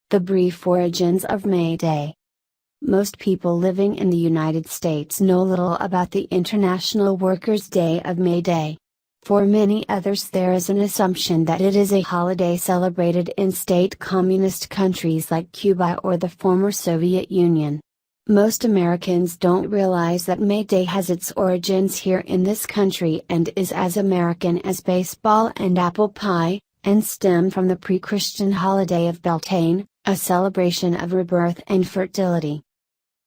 The brief origins of May Day. Most people living in the United States know little about the International Workers' Day of May Day. For many others, there is an assumption that it is a holiday celebrated in state communist countries like Cuba or the former Soviet Union. Most Americans don't realize that May Day has its origins here in this country and is as American as baseball and apple pie, and stemmed from the pre-Christian holiday of Beltane, a celebration of rebirth and fertility.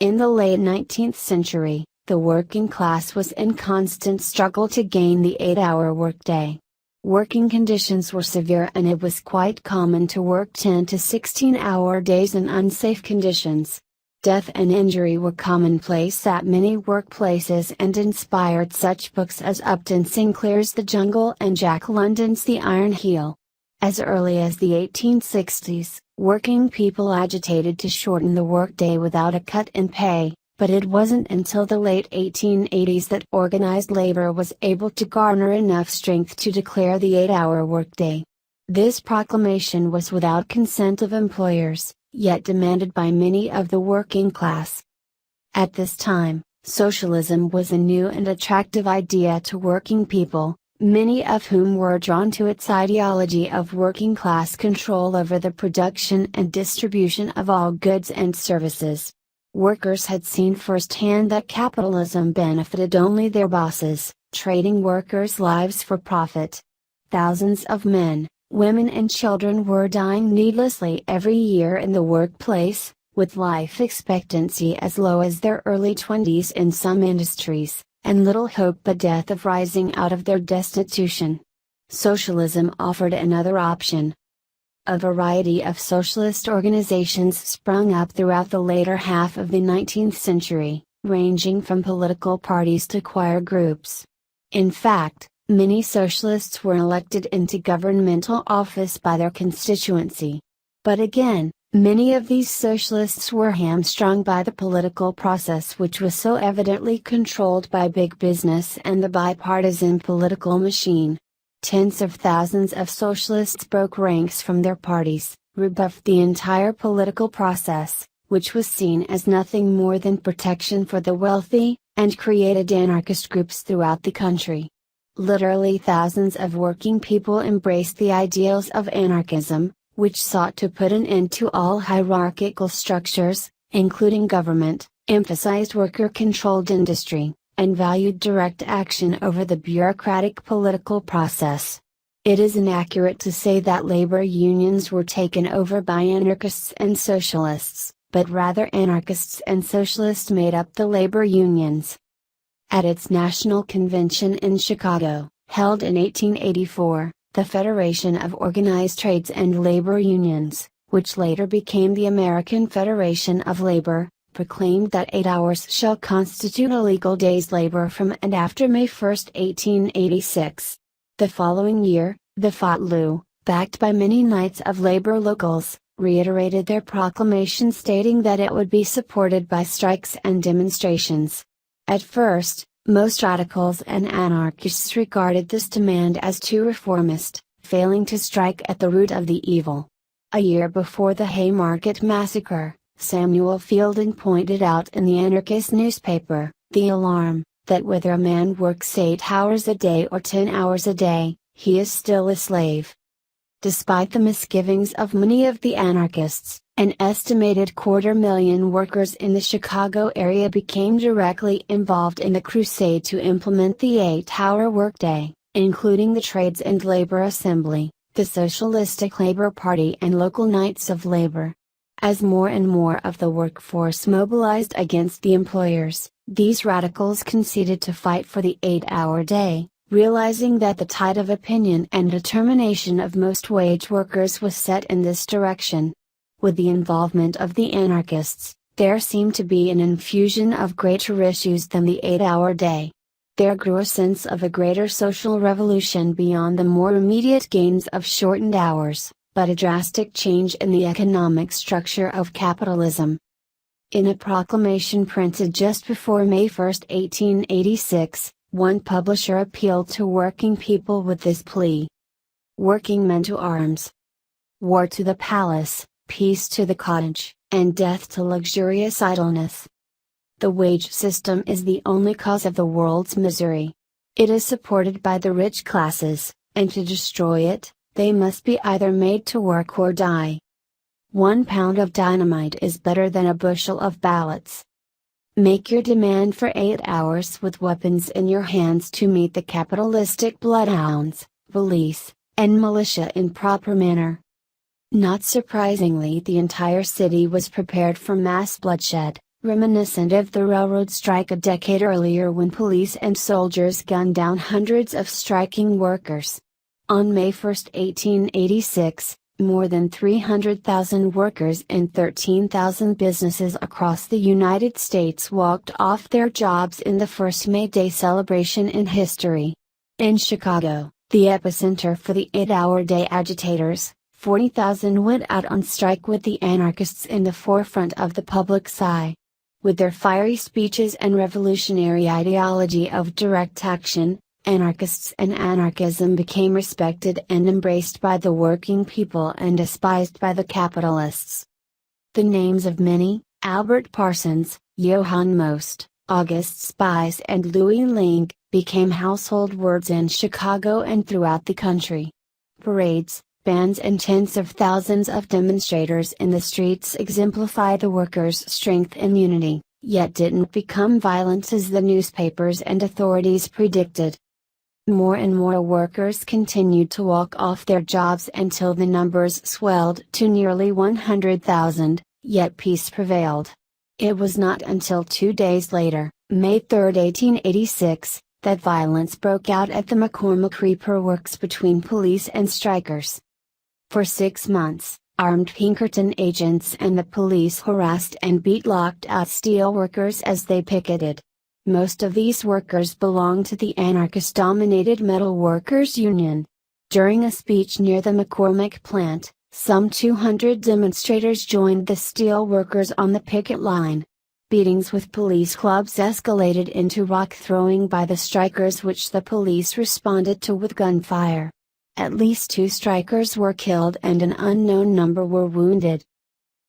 In the late 19th century, the working class was in constant struggle to gain the 8-hour workday. Working conditions were severe and it was quite common to work 10 to 16-hour days in unsafe conditions. Death and injury were commonplace at many workplaces and inspired such books as Upton Sinclair's The Jungle and Jack London's The Iron Heel. As early as the 1860s, working people agitated to shorten the workday without a cut in pay, but it wasn't until the late 1880s that organized labor was able to garner enough strength to declare the 8-hour workday. This proclamation was without consent of employers, yet demanded by many of the working class. At this time, socialism was a new and attractive idea to working people, many of whom were drawn to its ideology of working class control over the production and distribution of all goods and services. Workers had seen firsthand that capitalism benefited only their bosses, trading workers' lives for profit. Thousands of men, women and children were dying needlessly every year in the workplace, with life expectancy as low as their early 20s in some industries, and little hope but death of rising out of their destitution. Socialism offered another option. A variety of socialist organizations sprung up throughout the later half of the 19th century, ranging from political parties to choir groups. In fact, many socialists were elected into governmental office by their constituency. But again, many of these socialists were hamstrung by the political process, which was so evidently controlled by big business and the bipartisan political machine. Tens of thousands of socialists broke ranks from their parties, rebuffed the entire political process, which was seen as nothing more than protection for the wealthy, and created anarchist groups throughout the country. Literally thousands of working people embraced the ideals of anarchism, which sought to put an end to all hierarchical structures, including government, emphasized worker-controlled industry, and valued direct action over the bureaucratic political process. It is inaccurate to say that labor unions were taken over by anarchists and socialists, but rather anarchists and socialists made up the labor unions. At its national convention in Chicago, held in 1884, the Federation of Organized Trades and Labor Unions, which later became the American Federation of Labor, proclaimed that 8 hours shall constitute a legal day's labor from and after May 1, 1886. The following year, the FOTLU, backed by many Knights of Labor locals, reiterated their proclamation stating that it would be supported by strikes and demonstrations. At first, most radicals and anarchists regarded this demand as too reformist, failing to strike at the root of the evil. A year before the Haymarket Massacre, Samuel Fielding pointed out in the anarchist newspaper, The Alarm, that whether a man works 8 hours a day or 10 hours a day, he is still a slave. Despite the misgivings of many of the anarchists, an estimated 250,000 workers in the Chicago area became directly involved in the crusade to implement the 8-hour workday, including the Trades and Labor Assembly, the Socialistic Labor Party and local Knights of Labor. As more and more of the workforce mobilized against the employers, these radicals conceded to fight for the 8-hour day, realizing that the tide of opinion and determination of most wage workers was set in this direction. With the involvement of the anarchists, there seemed to be an infusion of greater issues than the 8-hour day. There grew a sense of a greater social revolution beyond the more immediate gains of shortened hours, but a drastic change in the economic structure of capitalism. In a proclamation printed just before May 1, 1886, one publisher appealed to working people with this plea. Working men to arms. War to the palace, peace to the cottage, and death to luxurious idleness. The wage system is the only cause of the world's misery. It is supported by the rich classes, and to destroy it, they must be either made to work or die. 1 pound of dynamite is better than a bushel of ballots. Make your demand for 8 hours with weapons in your hands to meet the capitalistic bloodhounds, police, and militia in proper manner. Not surprisingly, the entire city was prepared for mass bloodshed, reminiscent of the railroad strike a decade earlier when police and soldiers gunned down hundreds of striking workers. On May 1, 1886, more than 300,000 workers and 13,000 businesses across the United States walked off their jobs in the first May Day celebration in history. In Chicago, the epicenter for the 8-hour day agitators, 40,000 went out on strike with the anarchists in the forefront of the public's eye. With their fiery speeches and revolutionary ideology of direct action, anarchists and anarchism became respected and embraced by the working people and despised by the capitalists. The names of many, Albert Parsons, Johann Most, August Spies and Louis Link, became household words in Chicago and throughout the country. Parades, bands and tens of thousands of demonstrators in the streets exemplify the workers' strength and unity, yet didn't become violent as the newspapers and authorities predicted. More and more workers continued to walk off their jobs until the numbers swelled to nearly 100,000, yet peace prevailed. It was not until 2 days later, May 3, 1886, that violence broke out at the McCormick Reaper Works between police and strikers. For 6 months, armed Pinkerton agents and the police harassed and beat locked out steel workers as they picketed. Most of these workers belonged to the anarchist-dominated Metal Workers Union. During a speech near the McCormick plant, some 200 demonstrators joined the steel workers on the picket line. Beatings with police clubs escalated into rock throwing by the strikers, which the police responded to with gunfire. At least 2 strikers were killed and an unknown number were wounded.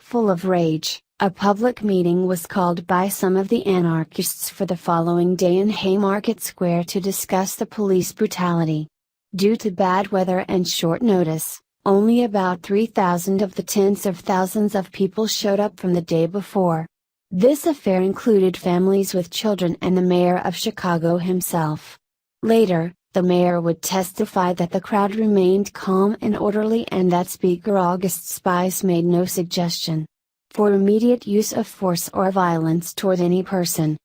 Full of rage, a public meeting was called by some of the anarchists for the following day in Haymarket Square to discuss the police brutality. Due to bad weather and short notice, only about 3,000 of the tens of thousands of people showed up from the day before. This affair included families with children and the mayor of Chicago himself. Later, the mayor would testify that the crowd remained calm and orderly and that Speaker August Spies made no suggestion for immediate use of force or violence toward any person.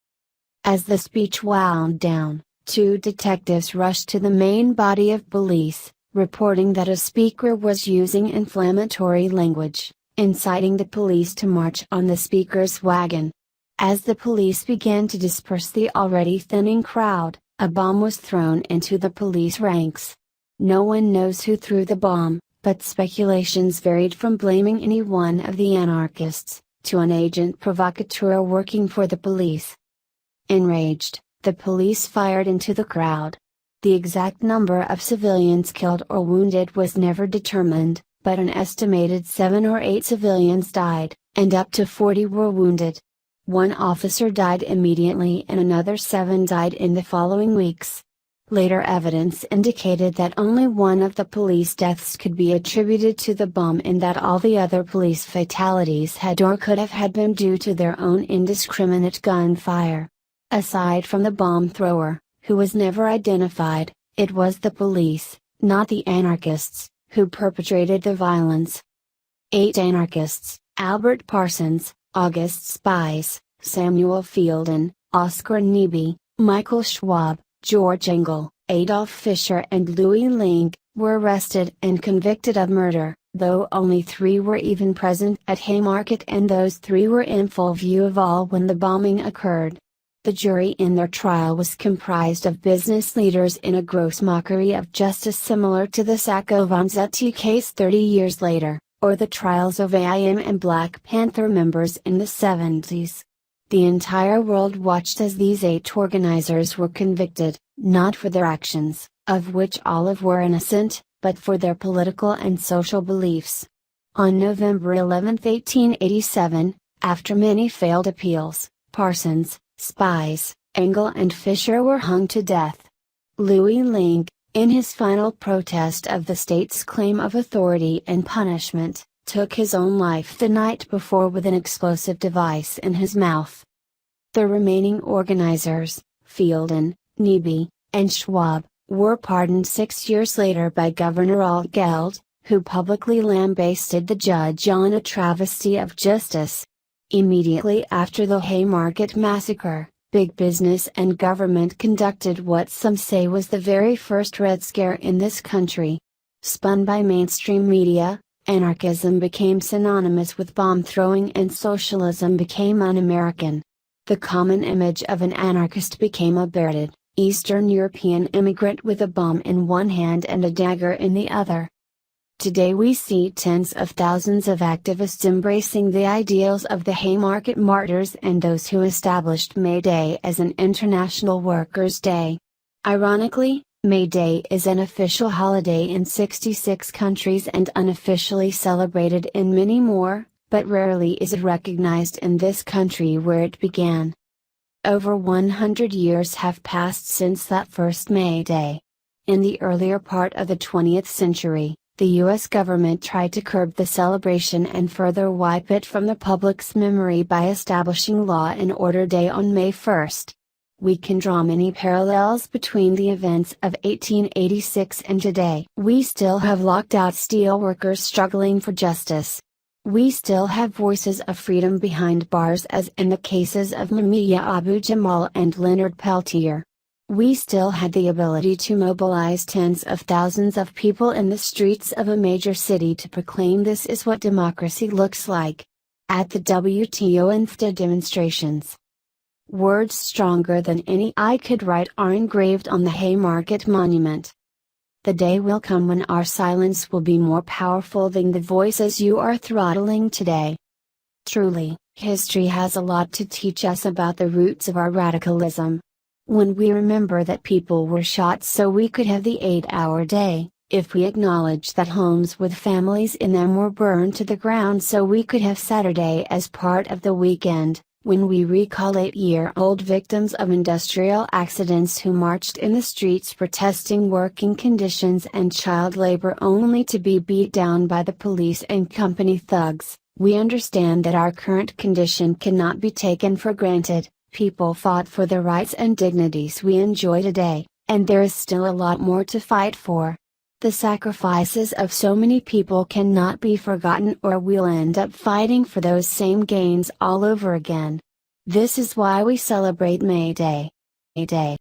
As the speech wound down, 2 detectives rushed to the main body of police, reporting that a speaker was using inflammatory language, inciting the police to march on the speaker's wagon. As the police began to disperse the already thinning crowd, a bomb was thrown into the police ranks. No one knows who threw the bomb, but speculations varied from blaming any one of the anarchists, to an agent provocateur working for the police. Enraged, the police fired into the crowd. The exact number of civilians killed or wounded was never determined, but an estimated 7 or 8 civilians died, and up to 40 were wounded. 1 officer died immediately and another 7 died in the following weeks. Later evidence indicated that only one of the police deaths could be attributed to the bomb and that all the other police fatalities had or could have had been due to their own indiscriminate gunfire. Aside from the bomb thrower, who was never identified, it was the police, not the anarchists, who perpetrated the violence. 8 anarchists, Albert Parsons, August Spies, Samuel Fielden, Oscar Neebe, Michael Schwab, George Engel, Adolf Fischer and Louis Link, were arrested and convicted of murder, though only 3 were even present at Haymarket and those 3 were in full view of all when the bombing occurred. The jury in their trial was comprised of business leaders in a gross mockery of justice similar to the Sacco Vanzetti case 30 years later, or the trials of AIM and Black Panther members in the 70s. The entire world watched as these 8 organizers were convicted, not for their actions, of which all were innocent, but for their political and social beliefs. On November 11, 1887, after many failed appeals, Parsons, Spies, Engel and Fisher were hung to death. Louis Ling, in his final protest of the state's claim of authority and punishment, took his own life the night before with an explosive device in his mouth. The remaining organizers, Fielden, LEby, and Schwab, were pardoned 6 years later by Governor Altgeld, who publicly lambasted the judge on a travesty of justice. Immediately after the Haymarket Massacre, big business and government conducted what some say was the very first Red Scare in this country. Spun by mainstream media, anarchism became synonymous with bomb throwing and socialism became un-American. The common image of an anarchist became a bearded, Eastern European immigrant with a bomb in one hand and a dagger in the other. Today we see tens of thousands of activists embracing the ideals of the Haymarket martyrs and those who established May Day as an International Workers' Day. Ironically, May Day is an official holiday in 66 countries and unofficially celebrated in many more, but rarely is it recognized in this country where it began. Over 100 years have passed since that first May Day. In the earlier part of the 20th century, the U.S. government tried to curb the celebration and further wipe it from the public's memory by establishing Law and Order Day on May 1st. We can draw many parallels between the events of 1886 and today. We still have locked out steelworkers struggling for justice. We still have voices of freedom behind bars as in the cases of Mumia Abu-Jamal and Leonard Peltier. We still had the ability to mobilize tens of thousands of people in the streets of a major city to proclaim this is what democracy looks like. At the WTO and FTA demonstrations. Words stronger than any I could write are engraved on the Haymarket Monument. The day will come when our silence will be more powerful than the voices you are throttling today. Truly, history has a lot to teach us about the roots of our radicalism. When we remember that people were shot so we could have the 8-hour day, if we acknowledge that homes with families in them were burned to the ground so we could have Saturday as part of the weekend, when we recall 8-year-old victims of industrial accidents who marched in the streets protesting working conditions and child labor only to be beat down by the police and company thugs, we understand that our current condition cannot be taken for granted. People fought for the rights and dignities we enjoy today, and there is still a lot more to fight for. The sacrifices of so many people cannot be forgotten or we'll end up fighting for those same gains all over again. This is why we celebrate May Day. May Day.